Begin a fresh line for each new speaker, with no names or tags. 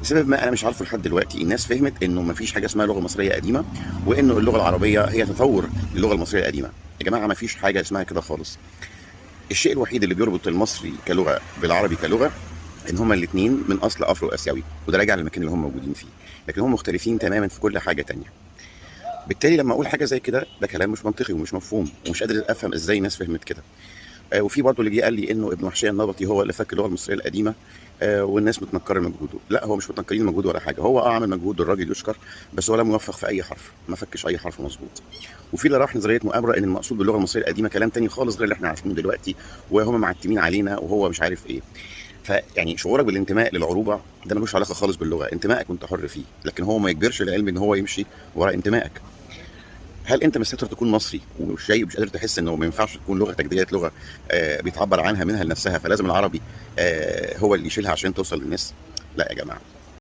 لسبب ما انا مش عارفه لحد دلوقتي. الناس فهمت انه ما فيش حاجه اسمها لغه مصريه قديمه، وانه اللغه العربيه هي تطور للغه المصريه القديمه. يا جماعه ما فيش حاجه اسمها كده خالص. الشيء الوحيد اللي بيربط المصري كلغه بالعربي كلغه ان هما الاثنين من اصل افرو اسيوي، وده راجع للمكان اللي هم موجودين فيه، لكن هم مختلفين تماما في كل حاجه تانية. بالتالي لما اقول حاجه زي كده ده كلام مش منطقي ومش مفهوم، ومش قادر افهم ازاي الناس فهمت كده. وفي برضه اللي جه قال لي انه ابن وحشيه النبطي هو اللي فك اللغه المصريه القديمه، والناس متنكره مجهوده. لا، هو مش متنكرين مجهوده ولا حاجه، هو عمل مجهود، الراجل يشكر، بس هو لم يوفق في اي حرف، ما فكش اي حرف مظبوط. وفي اللي راح نظريه مؤامره ان المقصود باللغه المصريه القديمه كلام تاني خالص غير اللي احنا عارفينه دلوقتي، وهم معتمين علينا وهو مش عارف ايه. فيعني شعورك بالانتماء للعروبه ده ملوش علاقه خالص باللغه، انتمائك وانت حر فيه، لكن هو ما يجبرش العلم ان هو يمشي وراء انتمائك. هل انت مستتر تكون مصري ومش جاي مش قادر تحس انه ما ينفعش تكون لغتك ديت لغه بيتعبر عنها منها لنفسها، فلازم العربي هو اللي يشيلها عشان توصل للناس؟ لا يا جماعه.